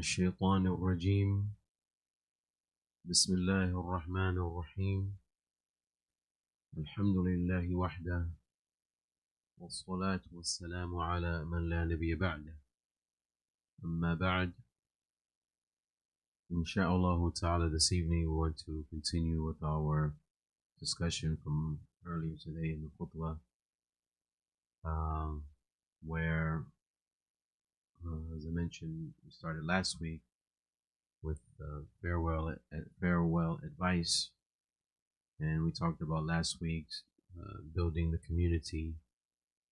الشيطان الرجيم بسم الله الرحمن الرحيم الحمد لله وحده والصلاة والسلام على من لا نبي بعده أما بعد Inshallah ta'ala this evening we want to continue with our discussion from earlier today in the Khutbah where as I mentioned we started last week with farewell advice, and we talked about last week's building the community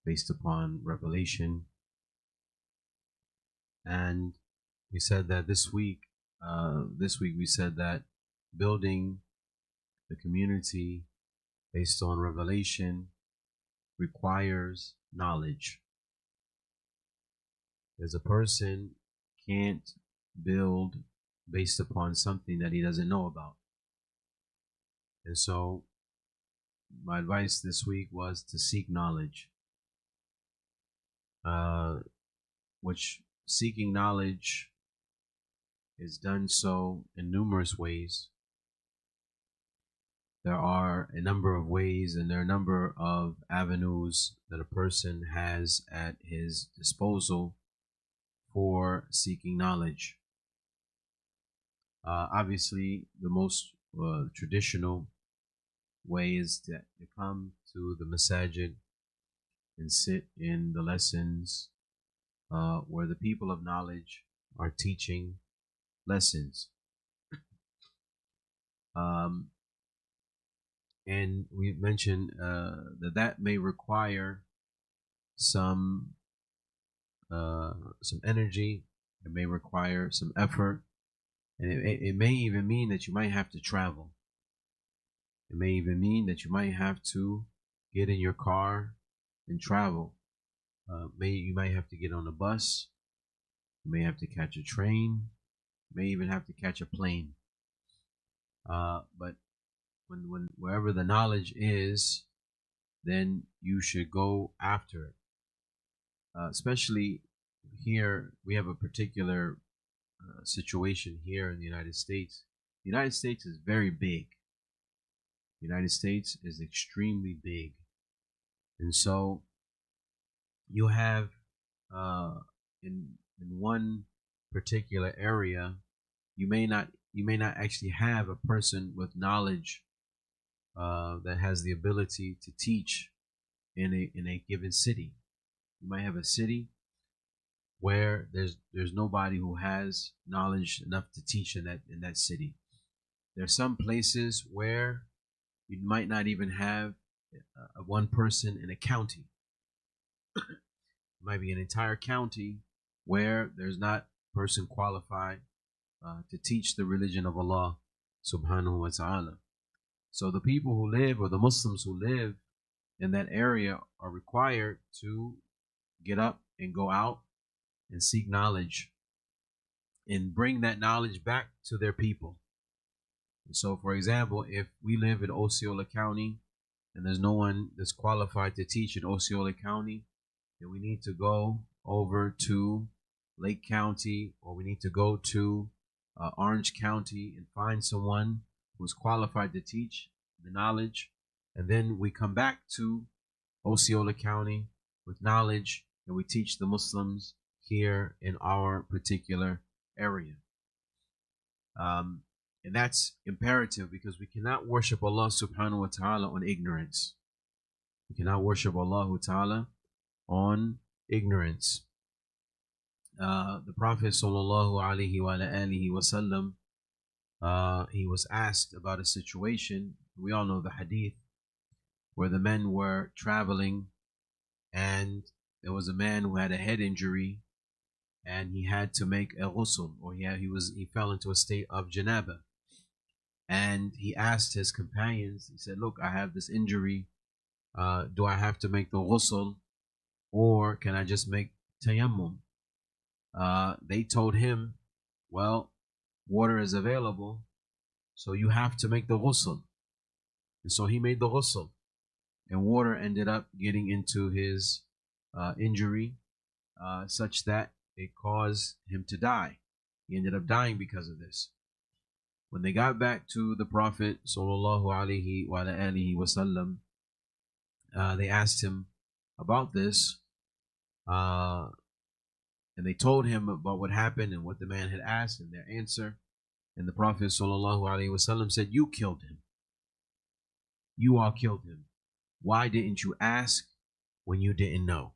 based upon revelation, and we said that this week we said that building the community based on revelation requires knowledge. As a person can't build based upon something that he doesn't know about. And so my advice this week was to seek knowledge, which seeking knowledge is done so in numerous ways. There are a number of ways and there are a number of avenues that a person has at his disposal for seeking knowledge. Obviously, the most traditional way is to come to the Masjid and sit in the lessons where the people of knowledge are teaching lessons. And we mentioned that may require some energy. It may require some effort. And it may even mean that you might have to travel. It may even mean that you might have to get in your car and travel. You might have to get on a bus. You may have to catch a train. You may even have to catch a plane. But when wherever the knowledge is, then you should go after it. Especially here, we have a particular situation here in the United States. The United States is very big. The United States is extremely big, and so you have in one particular area, you may not actually have a person with knowledge that has the ability to teach in a given city. You might have a city where there's nobody who has knowledge enough to teach in that city. There are some places where you might not even have one person in a county. It might be an entire county where there's not a person qualified to teach the religion of Allah subhanahu wa ta'ala. So the people who live, or the Muslims who live in that area, are required to get up and go out and seek knowledge and bring that knowledge back to their people. And so, for example, if we live in Osceola County and there's no one that's qualified to teach in Osceola County, then we need to go over to Lake County, or we need to go to Orange County and find someone who's qualified to teach the knowledge. And then we come back to Osceola County with knowledge, and we teach the Muslims here in our particular area. And that's imperative, because we cannot worship Allah subhanahu wa ta'ala on ignorance. We cannot worship Allah ta'ala on ignorance. The Prophet sallallahu alaihi wasallam, he was asked about a situation. We all know the hadith where the men were traveling, and there was a man who had a head injury, and he had to make a ghusl, or he fell into a state of janaba. And he asked his companions, he said, look, I have this injury. Do I have to make the ghusl, or can I just make tayammum? They told him, well, water is available, so you have to make the ghusl. And so he made the ghusl, and water ended up getting into his injury such that it caused him to die. He ended up dying because of this. When they got back to the Prophet sallallahu alaihi wasallam, they asked him about this, and they told him about what happened and what the man had asked and their answer. And the Prophet sallallahu alaihi wasallam said, "You killed him. You all killed him. Why didn't you ask when you didn't know?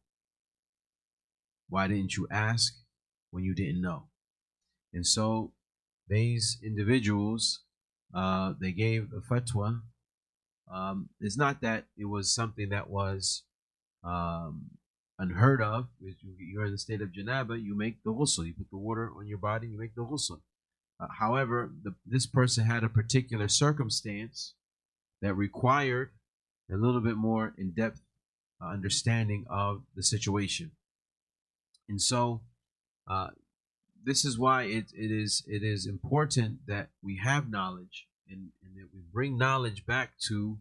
Why didn't you ask when you didn't know?" And so these individuals, they gave a fatwa. It's not that it was something that was unheard of. You're in the state of janaba, you make the ghusl. You put the water on your body, you make the ghusl. However, this person had a particular circumstance that required a little bit more in-depth understanding of the situation. And so this is why it is important that we have knowledge and that we bring knowledge back to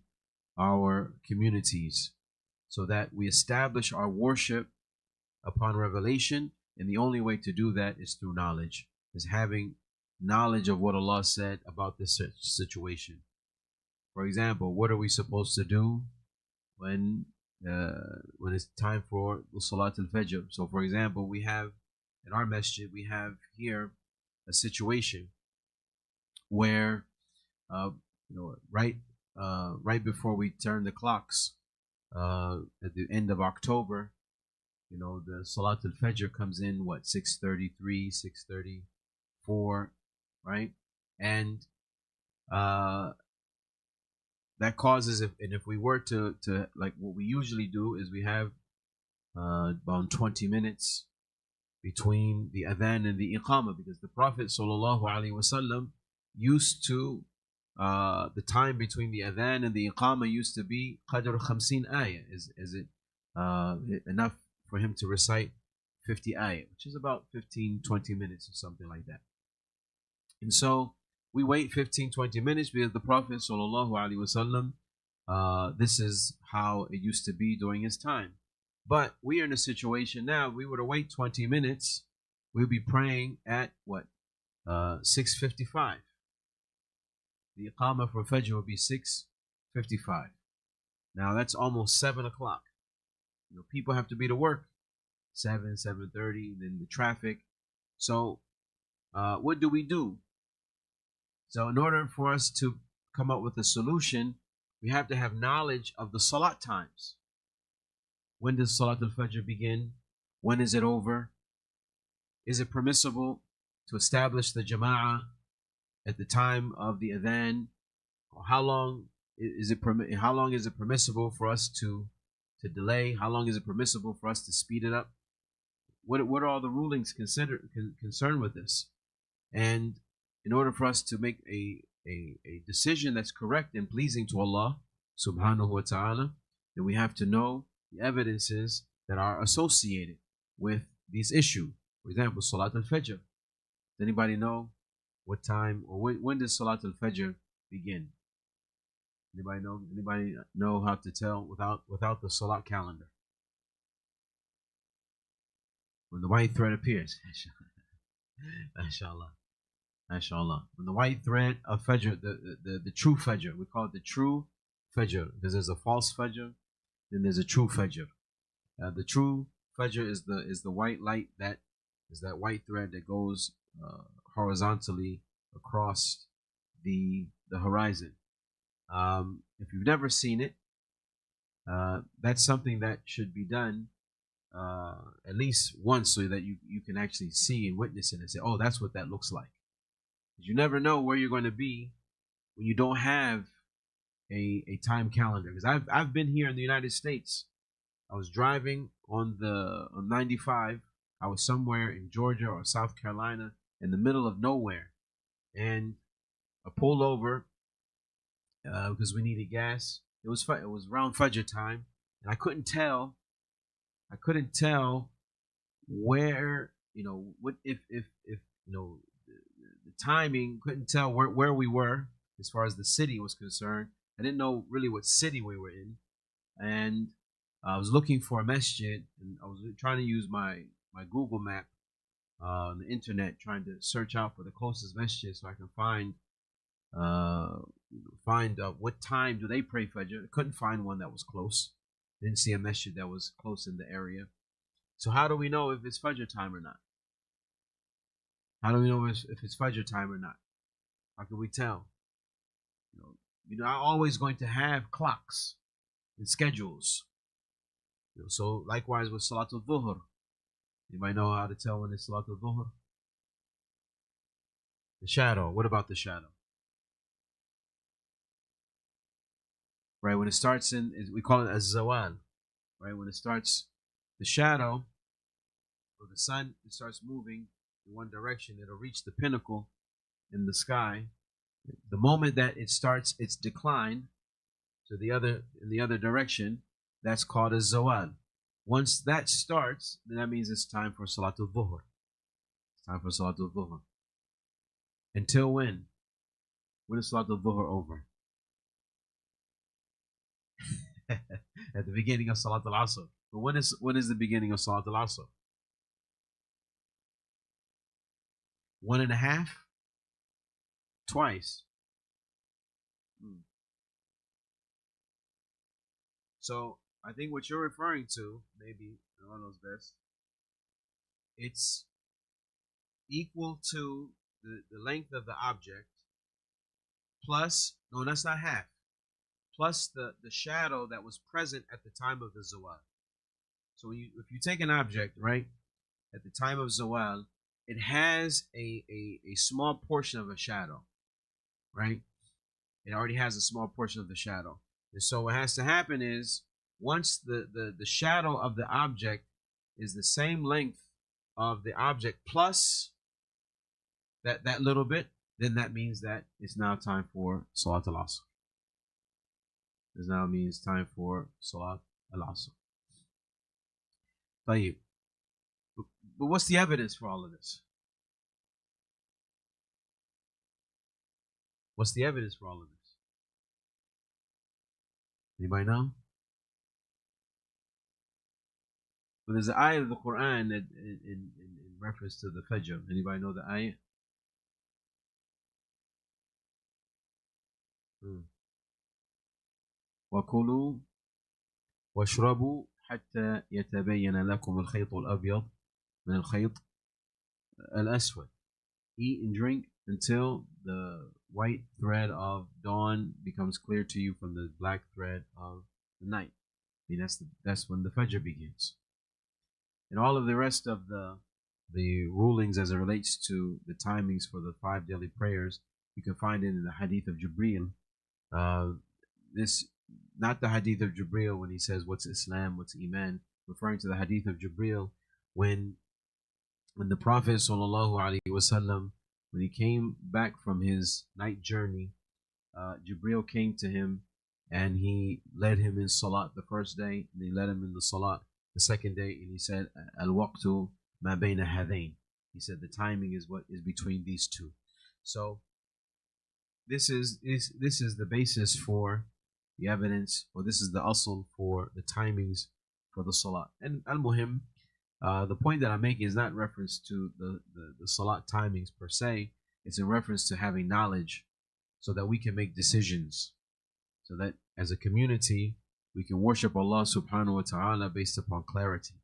our communities so that we establish our worship upon revelation. And the only way to do that is through knowledge, is having knowledge of what Allah said about this situation. For example, what are we supposed to do when it's time for the Salat al-Fajr? So for example, we have in our Masjid, we have here a situation where right before we turn the clocks at the end of October, the Salat al-Fajr comes in 6:33, 6:34, right? And that causes, if we were to like what we usually do is we have about 20 minutes between the adhan and the iqamah, because the Prophet sallallahu alaihi wasallam used to the time between the adhan and the iqamah used to be qadr 50 ayah. Is it enough for him to recite 50 ayah, which is about 15-20 minutes or something like that. And so we wait 15-20 minutes because the Prophet sallallahu alaihi wasallam, this is how it used to be during his time. But we are in a situation now, we were to wait 20 minutes, we'll be praying at 6:55. The iqamah for Fajr will be 6:55. Now that's almost 7 o'clock. People have to be to work 7:30, then the traffic. So what do we do? So in order for us to come up with a solution, we have to have knowledge of the salat times. When does Salat al-Fajr begin? When is it over? Is it permissible to establish the Jama'ah at the time of the adhan? How long is it permissible for us to delay? How long is it permissible for us to speed it up? What are all the rulings concerned with this? And in order for us to make a decision that's correct and pleasing to Allah subhanahu wa ta'ala, then we have to know the evidences that are associated with this issue. For example, Salat al-Fajr. Does anybody know what time or when does Salat al-Fajr begin? Anybody know? Anybody know how to tell without the Salat calendar? When the white thread appears. Inshallah. Inshallah. When the white thread of Fajr, the true Fajr, we call it the true Fajr, because there's a false Fajr, then there's a true Fajr. The true Fajr is the white light, that is that white thread that goes horizontally across the horizon. If you've never seen it, that's something that should be done at least once, so that you can actually see and witness it and say, oh, that's what that looks like. Because you never know where you're going to be when you don't have a time calendar. Because I've been here in the United States. I was driving on 95. I was somewhere in Georgia or South Carolina in the middle of nowhere, and I pulled over because we needed gas. It was around Fajr time, and I couldn't tell where, what if the timing, couldn't tell where we were as far as the city was concerned. I didn't know really what city we were in, and I was looking for a masjid, and I was trying to use my Google map on the internet trying to search out for the closest masjid so I can find what time do they pray Fajr. Couldn't find one that was close. Didn't see a masjid that was close in the area. So how do we know if it's Fajr time or not? How do we know if it's Fajr time or not? How can we tell? You're not always going to have clocks and schedules. So likewise with Salatul Dhuhr. You might know how to tell when it's Salatul Dhuhr. The shadow. What about the shadow? Right, when it starts we call it Az-Zawal. Right, when it starts, the shadow of the sun, it starts moving in one direction, it'll reach the pinnacle in the sky. The moment that it starts its decline to in the other direction, that's called as Zawal. Once that starts, then that means it's time for Salatul Dhuhr. It's time for Salatul Dhuhr. Until when? When is Salatul Dhuhr over? At the beginning of Salatul Asr. But when is the beginning of Salatul Asr? 1.5? Twice. So I think what you're referring to, maybe one knows best, it's equal to the length of the object plus, no, that's not half, plus the shadow that was present at the time of the Zawal. So if you take an object, right, at the time of Zawal, it has a small portion of a shadow, right? It already has a small portion of the shadow. And so what has to happen is once the shadow of the object is the same length of the object plus that little bit, then that means that it's now time for Salat al-Asr. This now means time for Salat al-Asr. But what's the evidence for all of this? What's the evidence for all of this? Anybody know? But there's an ayah of the Quran that in reference to the Fajr. Anybody know the ayah? وَكُلُوا وَاشْرَبُوا حَتَّى يَتَبَيَّنَ لَكُمُ الْخَيْطُ الْأَبْيَضُ مِنَ الْخَيْطِ الْأَسْوَدِ. Eat and drink until the white thread of dawn becomes clear to you from the black thread of the night. I mean, that's when the Fajr begins. And all of the rest of the rulings as it relates to the timings for the 5 daily prayers, you can find it in the Hadith of Jibreel. This, not the Hadith of Jibreel when he says what's Islam, what's Iman, referring to the Hadith of Jibreel when the Prophet ﷺ, when he came back from his night journey, Jibreel came to him and he led him in Salat the first day, and he led him in the Salat the second day, and he said, Al-waqtu ma bayna hadain. He said the timing is what is between these two. So this is the basis for the evidence, or this is the asl for the timings for the Salat. And al-muhim, the point that I'm making is not in reference to the Salat timings per se. It's in reference to having knowledge so that we can make decisions, so that as a community we can worship Allah subhanahu wa ta'ala based upon clarity.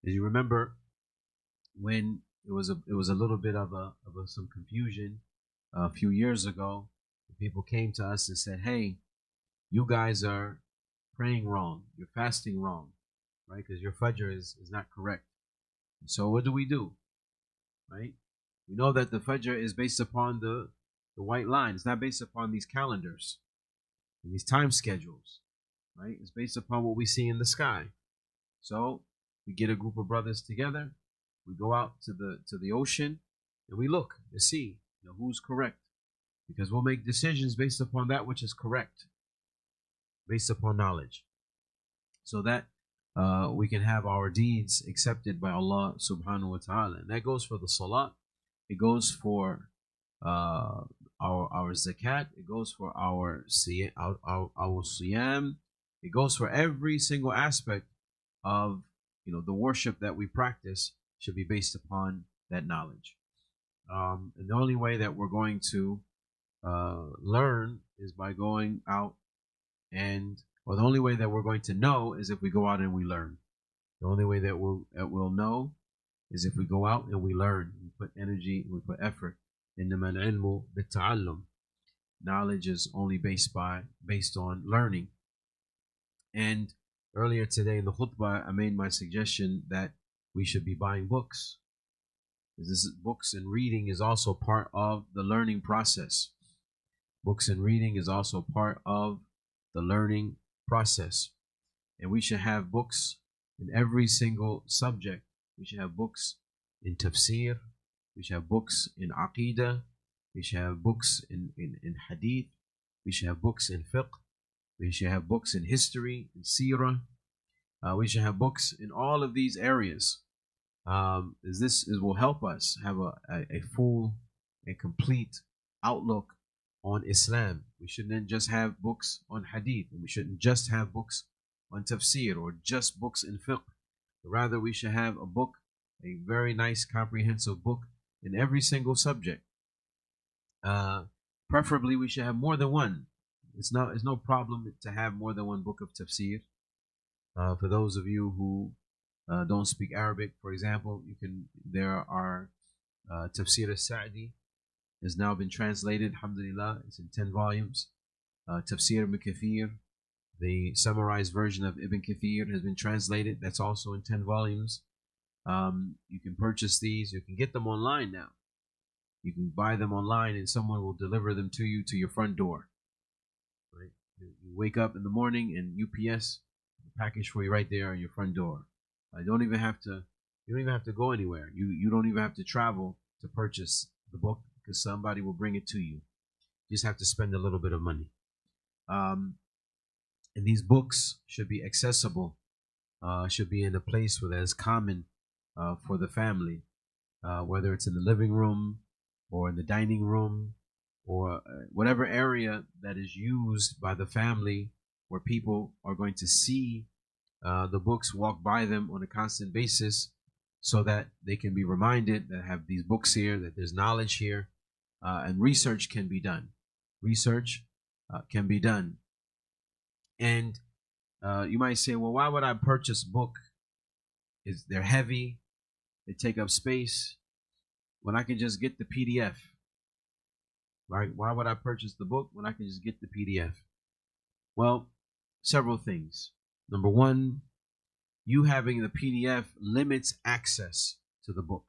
As you remember, when it was a little bit of some confusion a few years ago, people came to us and said, hey, you guys are praying wrong, you're fasting wrong, right? Because your Fajr is not correct. And so what do? Right? We know that the Fajr is based upon the white line. It's not based upon these calendars and these time schedules, right? It's based upon what we see in the sky. So we get a group of brothers together, we go out to the ocean, and we look to see who's correct, because we'll make decisions based upon that which is correct, based upon knowledge, so that we can have our deeds accepted by Allah subhanahu wa ta'ala. And that goes for the Salat, it goes for our zakat, it goes for our siyam, it goes for every single aspect of the worship that we practice should be based upon that knowledge. And the only way that we're going to learn is by going out or the only way that we're going to know is if we go out and we learn. The only way that we'll know is if we go out and we learn, we put energy, we put effort. إنما العلم بالتعلم. Knowledge is only based on learning. And earlier today in the khutbah, I made my suggestion that we should be buying books. Books and reading is also part of the learning process. Books and reading is also part of the learning process. And we should have books in every single subject. We should have books in tafsir. We should have books in aqidah. We should have books in hadith. We should have books in fiqh. We should have books in history, in seerah. We should have books in all of these areas. This will help us have a full and complete outlook on Islam. We shouldn't just have books on hadith, and we shouldn't just have books on tafsir or just books in fiqh. Rather, we should have a very nice comprehensive book in every single subject. Preferably, we should have more than one. It's no problem to have more than one book of tafsir. For those of you who don't speak Arabic, for example, there are Tafsir al-Sa'di has now been translated, alhamdulillah. It's in 10 volumes. Tafsir Ibn Kathir, the summarized version of Ibn Kathir, has been translated. That's also in 10 volumes. You can purchase these. You can get them online now. You can buy them online and someone will deliver them to you to your front door. Right? You wake up in the morning and UPS package for you right there on your front door. You don't even have to go anywhere. You don't even have to travel to purchase the book because somebody will bring it to you. You just have to spend a little bit of money. And these books should be accessible, should be in a place where that is common for the family, whether it's in the living room or in the dining room or whatever area that is used by the family where people are going to see the books, walk by them on a constant basis so that they can be reminded that have these books here, that there's knowledge here, and research can be done. Research can be done. And you might say, well, why would I purchase a book? They're heavy, they take up space, when I can just get the PDF? Right? Why would I purchase the book when I can just get the PDF? Well, several things. Number one, you having the PDF limits access to the book.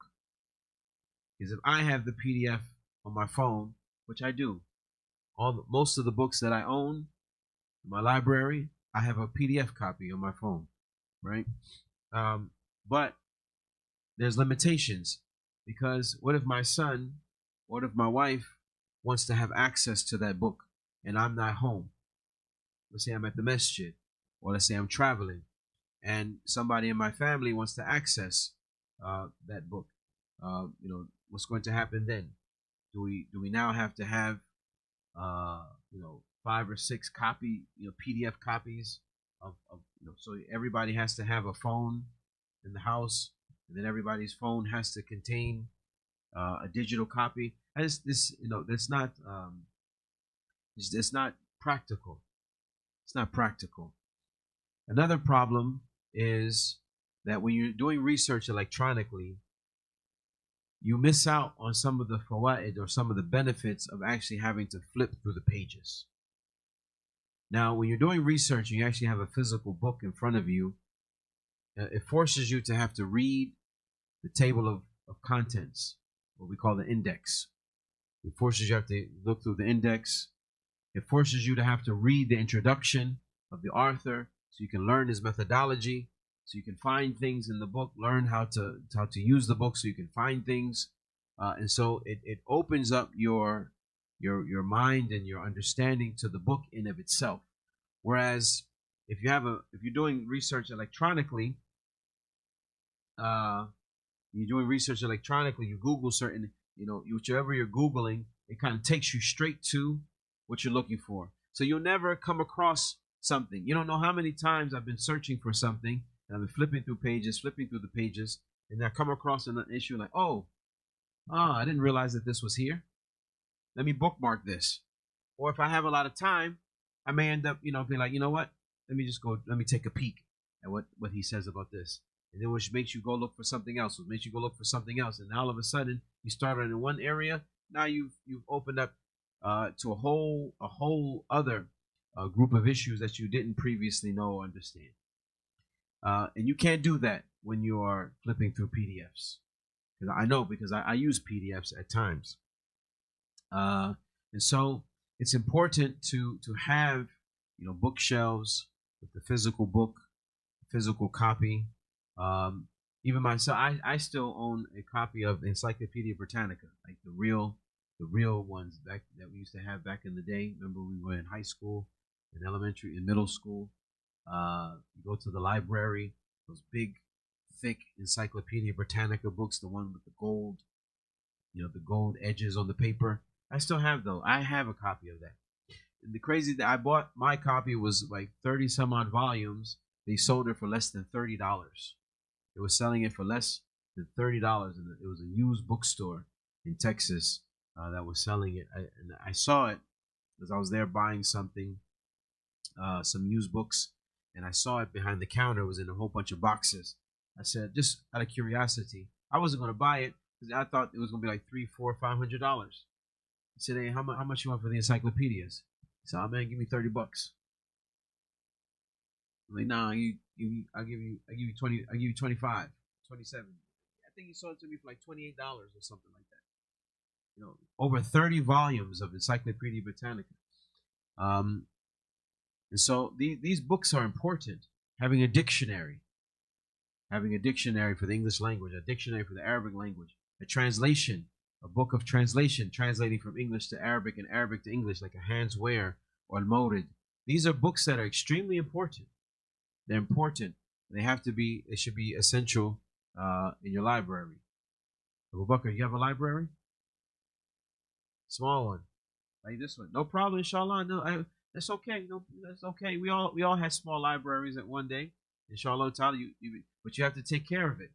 Because if I have the PDF on my phone, which I do, most of the books that I own in my library, I have a PDF copy on my phone, right? But there's limitations, because what if my son, what if my wife wants to have access to that book and I'm not home? Let's say I'm at the Masjid, or let's say I'm traveling, and somebody in my family wants to access that book. What's going to happen then? Do we now have to have 5 or 6 PDF copies of so everybody has to have a phone in the house, and then everybody's phone has to contain a digital copy. That's not practical. It's not practical. Another problem is that when you're doing research electronically, you miss out on some of the fawaid or some of the benefits of actually having to flip through the pages. Now, when you're doing research and you actually have a physical book in front of you, it forces you to have to read the table of contents, what we call the index. It forces you to have to look through the index. It forces you to have to read the introduction of the author so you can learn his methodology, so you can find things in the book, learn how to use the book so you can find things. And so it opens up your mind and your understanding to the book in of itself. Whereas if you're doing research electronically, you Google certain, whichever you're Googling, it kind of takes you straight to what you're looking for. So you'll never come across something. You don't know how many times I've been searching for something, and I've been flipping through the pages, and I come across an issue like, oh, I didn't realize that this was here. Let me bookmark this. Or if I have a lot of time, I may end up, being like, you know what? Let me take a peek at what he says about this. And then which makes you go look for something else, which makes you go look for something else. And now all of a sudden you started in one area. Now you've opened up to a whole other group of issues that you didn't previously know or understand. And you can't do that when you are flipping through PDFs. I know because I use PDFs at times. And so it's important to have bookshelves with the physical book, physical copy. Even myself, I still own a copy of Encyclopedia Britannica, like the real ones back that we used to have back in the day. Remember, we were in high school, in elementary, in middle school. You go to the library, those big, thick Encyclopedia Britannica books, the one with the gold, the gold edges on the paper. I still have those. I have a copy of that. And the crazy that I bought my copy was like 30 some odd volumes. They sold it for less than $30. They were selling it for less than $30, and it was a used bookstore in Texas that was selling it. And I saw it as I was there buying something, some used books, and I saw it behind the counter. It was in a whole bunch of boxes. I said, just out of curiosity, I wasn't going to buy it because I thought it was going to be like $300, $400, $500. I said, hey, how much you want for the encyclopedias? He said, oh man, give me $30. I'm like, nah, I'll give you 20, I'll give you 25, 27. I think he sold it to me for like $28 or something like that. Over 30 volumes of Encyclopedia Britannica. And so these books are important. Having a dictionary for the English language, a dictionary for the Arabic language, a translation, a book of translation, translating from English to Arabic and Arabic to English, like a Hans Ware or Al-Mawrid. These are books that are extremely important. They're important. They should be essential in your library. Abu Bakr, you have a library? Small one, like this one. No problem, inshallah. No, that's okay. No, that's okay. We all had small libraries at one day. Inshallah, but you have to take care of it.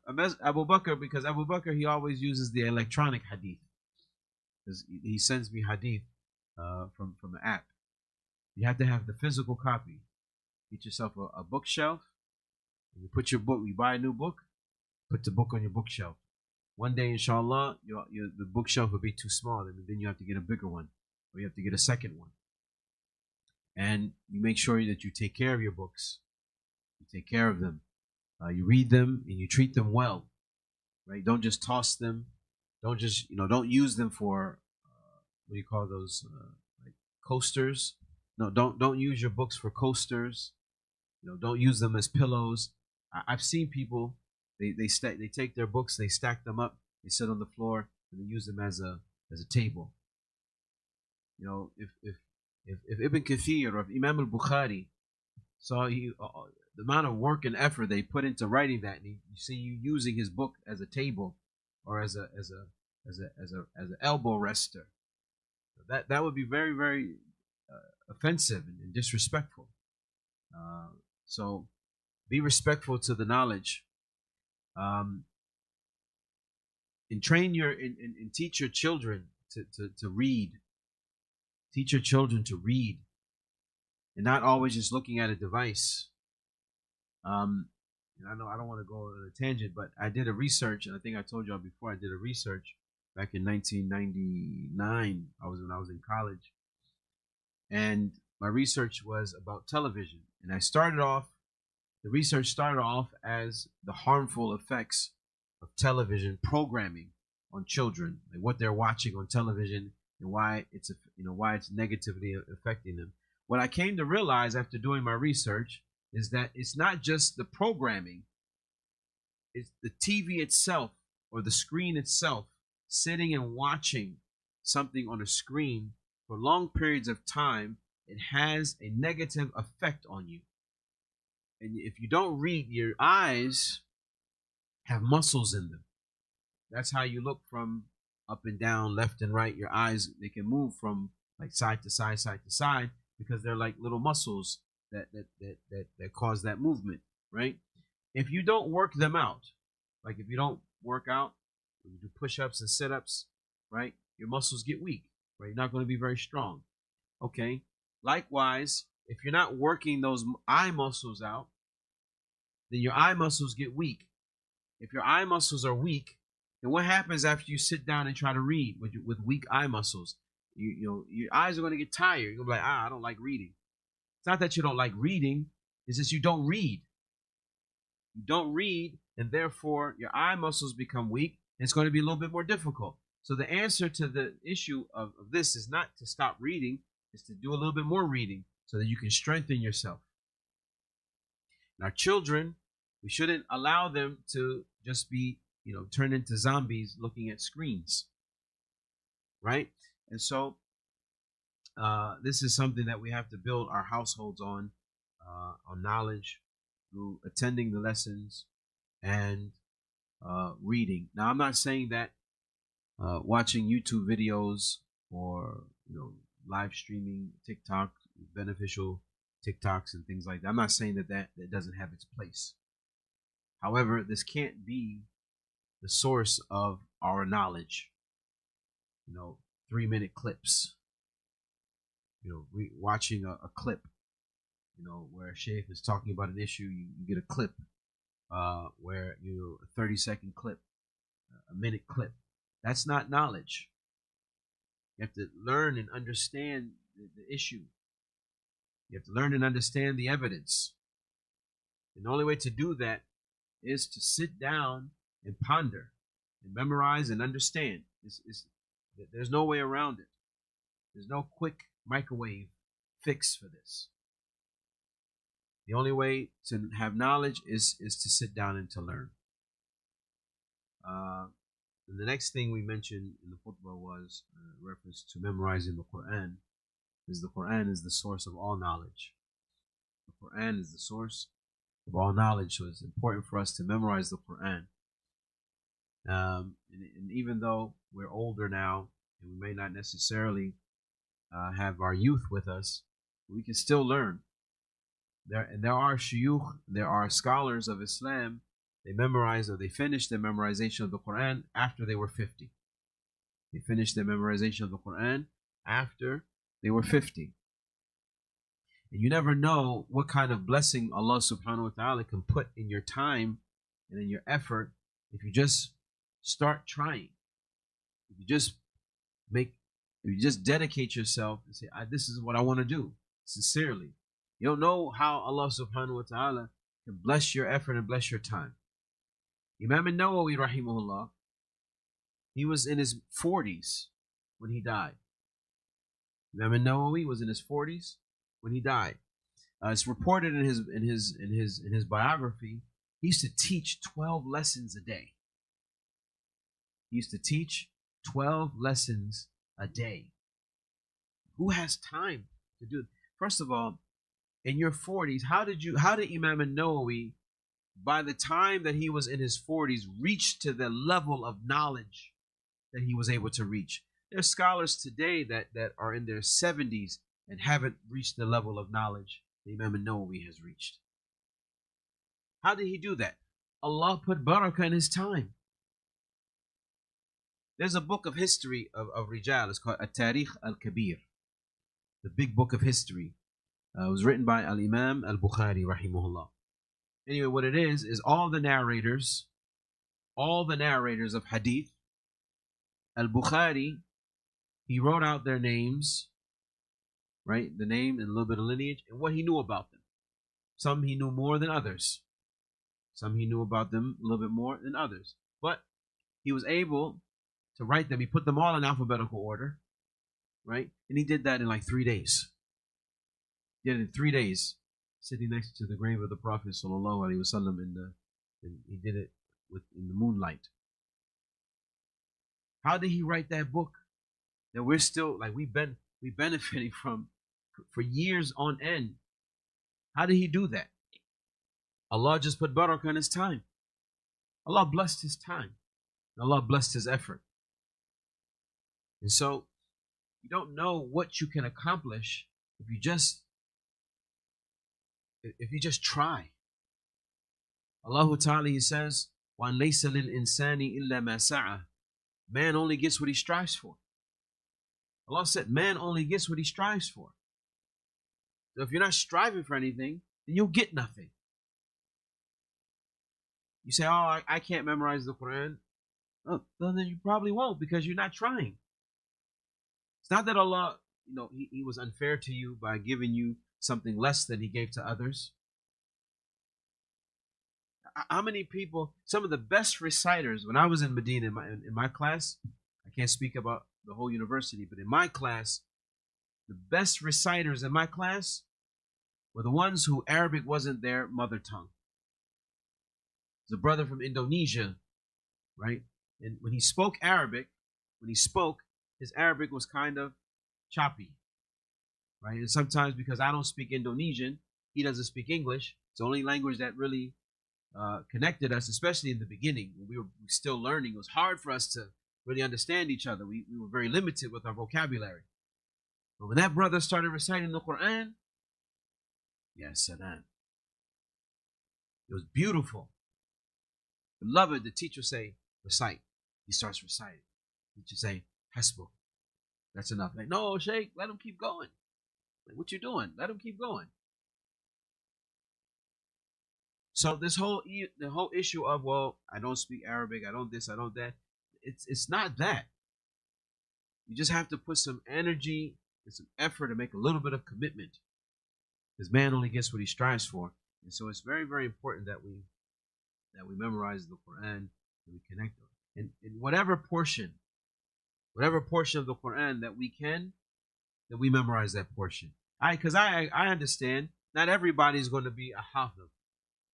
Abu Bakr, because Abu Bakr, he always uses the electronic hadith. He sends me hadith from an app. You have to have the physical copy. Get yourself a bookshelf. And you put your book. You buy a new book. Put the book on your bookshelf. One day, inshallah, the bookshelf will be too small. Then you have to get a bigger one, or you have to get a second one. And you make sure that you take care of your books. You take care of them. You read them and you treat them well, right? Don't just toss them. Don't just don't use them for what do you call those like coasters? No, don't use your books for coasters. Don't use them as pillows. I've seen people they take their books, they stack them up, they sit on the floor, and they use them as a table. If Ibn Kathir or if Imam al-Bukhari saw the amount of work and effort they put into writing that, and you see you using his book as a table or as an elbow rester, that would be very, very offensive and disrespectful. So be respectful to the knowledge, and teach your children to read. Teach your children to read, and not always just looking at a device. And I know I don't want to go on a tangent, but I did a research, and I think I told y'all before, I did a research back in 1999. When I was in college, and my research was about television. And the research started off as the harmful effects of television programming on children, like what they're watching on television and why it's negatively affecting them. What I came to realize after doing my research is that it's not just the programming, it's the TV itself or the screen itself. Sitting and watching something on a screen for long periods of time, it has a negative effect on you. And if you don't read, your eyes have muscles in them. That's how you look from up and down, left and right. Your eyes, they can move from like side to side, because they're like little muscles that cause that movement, right? If you don't work them out, like if you don't work out, you do push-ups and sit-ups, right? Your muscles get weak, right? You're not going to be very strong. Okay. Likewise, if you're not working those eye muscles out, then your eye muscles get weak. If your eye muscles are weak, then what happens after you sit down and try to read with weak eye muscles? You know, your eyes are going to get tired. You're going to be like, I don't like reading. It's not that you don't like reading. It's just you don't read. You don't read, and therefore your eye muscles become weak, and it's going to be a little bit more difficult. So the answer to the issue of this is not to stop reading, it's to do a little bit more reading so that you can strengthen yourself. And our children, we shouldn't allow them to just be, turn into zombies looking at screens, right? And so this is something that we have to build our households on knowledge through attending the lessons and reading. Now, I'm not saying that watching YouTube videos or live streaming TikTok, beneficial TikToks and things like that. I'm not saying that doesn't have its place. However, this can't be the source of our knowledge. 3-minute clips. Watching a clip. Where a sheikh is talking about an issue, you get a clip. Where a 30-second clip, a minute clip. That's not knowledge. You have to learn and understand the issue. You have to learn and understand the evidence. And the only way to do that is to sit down and ponder and memorize and understand. There's no way around it. There's no quick microwave fix for this. The only way to have knowledge is to sit down and to learn. And the next thing we mentioned in the khutbah was reference to memorizing the Quran. The Quran is the source of all knowledge. The Quran is the source of all knowledge, so it's important for us to memorize the Quran. And even though we're older now, and we may not necessarily have our youth with us, we can still learn. There are shuyukh, there are scholars of Islam. They memorize or they finish their memorization of the Quran after they were 50. They finished their memorization of the Quran after they were 50. And you never know what kind of blessing Allah subhanahu wa ta'ala can put in your time and in your effort if you just start trying. If you just dedicate yourself and say, this is what I want to do, sincerely. You don't know how Allah subhanahu wa ta'ala can bless your effort and bless your time. Imam al-Nawawi rahimahullah, he was in his 40s when he died. Imam al-Nawawi was in his 40s when he died. It's reported in his biography, he used to teach 12 lessons a day. He used to teach 12 lessons a day. Who has time to do it? First of all, in your 40s, how did Imam al-Nawawi, by the time that he was in his 40s, reach to the level of knowledge that he was able to reach? There are scholars today that are in their 70s and haven't reached the level of knowledge that Imam al-Nawawi has reached. How did he do that? Allah put barakah in his time. There's a book of history of Rijal. It's called At-Tarikh al-Kabir, the big book of history. It was written by Al-Imam al-Bukhari rahimahullah. Anyway, what it is all the narrators of hadith, Al-Bukhari, he wrote out their names, right? The name and a little bit of lineage and what he knew about them. Some he knew more than others. Some he knew about them a little bit more than others. But he was able to write them. He put them all in alphabetical order, right? And he did that in like 3 days. He did it in 3 days, sitting next to the grave of the Prophet sallallahu alaihi wasallam, and he did it in the moonlight. How did he write that book that we're still we benefiting from for years on end? How did he do that? Allah just put barakah in his time. Allah blessed his time. Allah blessed his effort. And so you don't know what you can accomplish if you just if you just try. Allah Ta'ala, He says, وَأَنْ لَيْسَ لِلْإِنسَانِ إِلَّا مَا سَعَى. Man only gets what he strives for. Allah said, man only gets what he strives for. So if you're not striving for anything, then you'll get nothing. You say, oh, I can't memorize the Quran. Oh, then you probably won't, because you're not trying. It's not that Allah, he was unfair to you by giving you something less than He gave to others. How many people, some of the best reciters, when I was in Medina in my class, I can't speak about the whole university, but in my class, the best reciters in my class were the ones who Arabic wasn't their mother tongue. There's a brother from Indonesia, right? And when he spoke Arabic, his Arabic was kind of choppy, right? And sometimes, because I don't speak Indonesian, he doesn't speak English. It's the only language that really connected us, especially in the beginning when we were still learning. It was hard for us to really understand each other. We were very limited with our vocabulary. But when that brother started reciting the Quran, yes, salam, it was beautiful. Beloved, the teacher say, recite. He starts reciting. The teacher say, hasbuk. That's enough. Like, no, Sheikh, let him keep going. Like, what you doing? Let him keep going. So the whole issue of, well, I don't speak Arabic, I don't this, I don't that, it's not that. You just have to put some energy and some effort and make a little bit of commitment, because man only gets what he strives for. And so it's very, very important that we memorize the Quran, and we connect in whatever portion of the Quran that we can, that we memorize that portion. Because I understand not everybody is going to be a hafiz,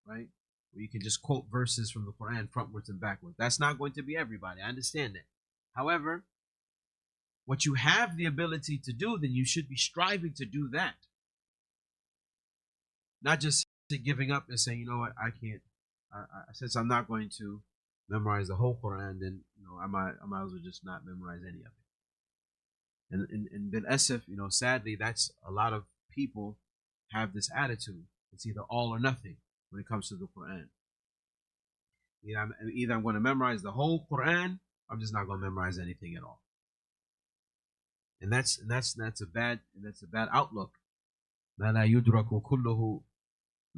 right? Where you can just quote verses from the Quran frontwards and backwards. That's not going to be everybody. I understand that. However, what you have the ability to do, then you should be striving to do that. Not just giving up and saying, you know what, I can't. Since I'm not going to memorize the whole Quran, then I might as well just not memorize any of it. And bil asaf, sadly, that's a lot of people have this attitude. It's either all or nothing when it comes to the Quran. Either I'm going to memorize the whole Quran, or I'm just not going to memorize anything at all. And that's a bad outlook. لا يدرك كله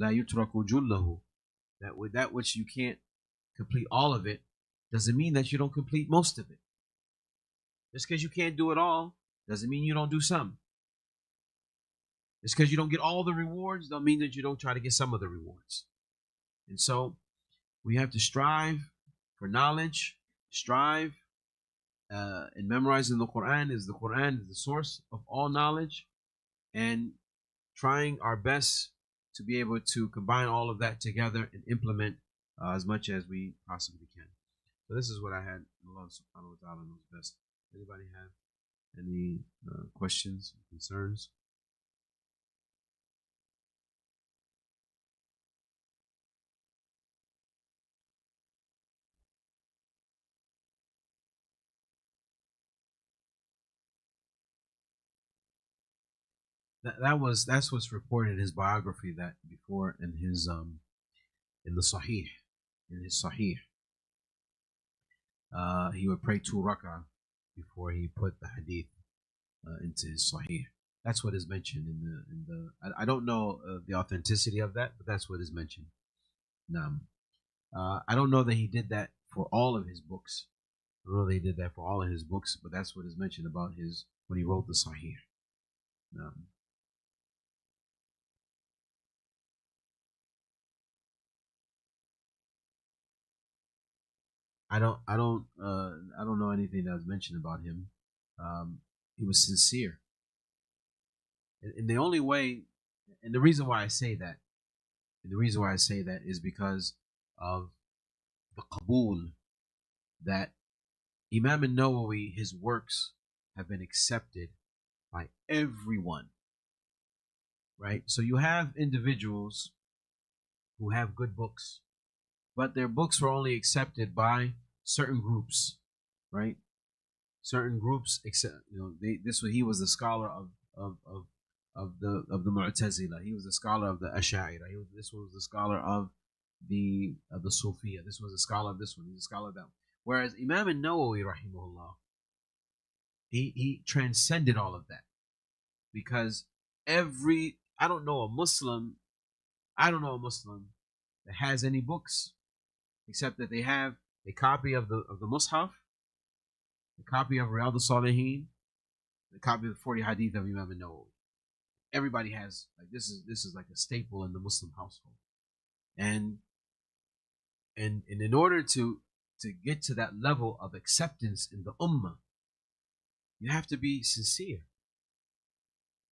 لا يترك جله. That which you can't complete all of it doesn't mean that you don't complete most of it. Just because you can't do it all doesn't mean you don't do some. Just because you don't get all the rewards don't mean that you don't try to get some of the rewards. And so we have to strive for knowledge, strive in memorizing the Quran. The Quran is the source of all knowledge, and trying our best to be able to combine all of that together and implement as much as we possibly can. So this is what I had. Allah subhanahu wa ta'ala knows best. Anybody have any questions, concerns? That's what's reported in his biography, that before in his in the Sahih, he would pray 2 rak'ah before he put the hadith into his Sahih. That's what is mentioned in the. I don't know the authenticity of that, but that's what is mentioned. Now, I don't know that he did that for all of his books. I don't know that he did that for all of his books, but that's what is mentioned about when he wrote the Sahih. I don't know anything that was mentioned about him. He was sincere, and the only way, and the reason why I say that, is because of the qabul, that Imam al-Nawawi, his works have been accepted by everyone, right? So you have individuals who have good books, but their books were only accepted by certain groups, right? Certain groups accept, he was the scholar of of the Mu'tazila. He was a scholar of the Ash'ari. This was the scholar of the Sufiya. This was a scholar of this one. He's a scholar of that one. Whereas Imam an-Nawawi, rahimahullah, he transcended all of that, because I don't know a Muslim that has any books except that they have a copy of the Mus'haf, a copy of Riyadh al-Salihin, a copy of the 40 Hadith of Imam an-Nawawi. Everybody has, like, this is like a staple in the Muslim household, and in order to get to that level of acceptance in the ummah, you have to be sincere.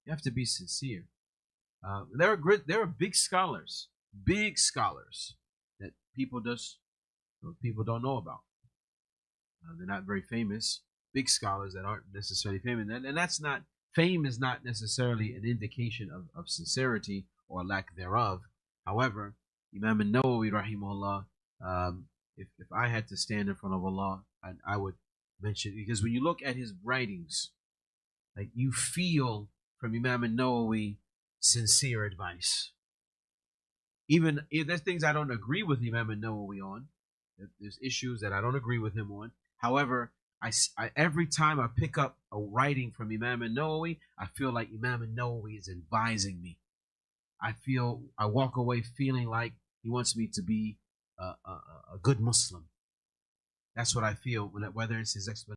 You have to be sincere. There are big scholars that people don't know about. They're not very famous. Big scholars that aren't necessarily famous, and that's not, fame is not necessarily an indication of sincerity or lack thereof. However, Imam an-Nawawi, rahimahullah, if I had to stand in front of Allah, I would mention, because when you look at his writings, like, you feel from Imam an-Nawawi sincere advice. Even if there's things I don't agree with Imam an-Nawawi on, there's issues that I don't agree with him on. However, I every time I pick up a writing from Imam an-Nawawi, I feel like Imam an-Nawawi is advising me. I walk away feeling like he wants me to be a good Muslim. That's what I feel, whether it's his explanation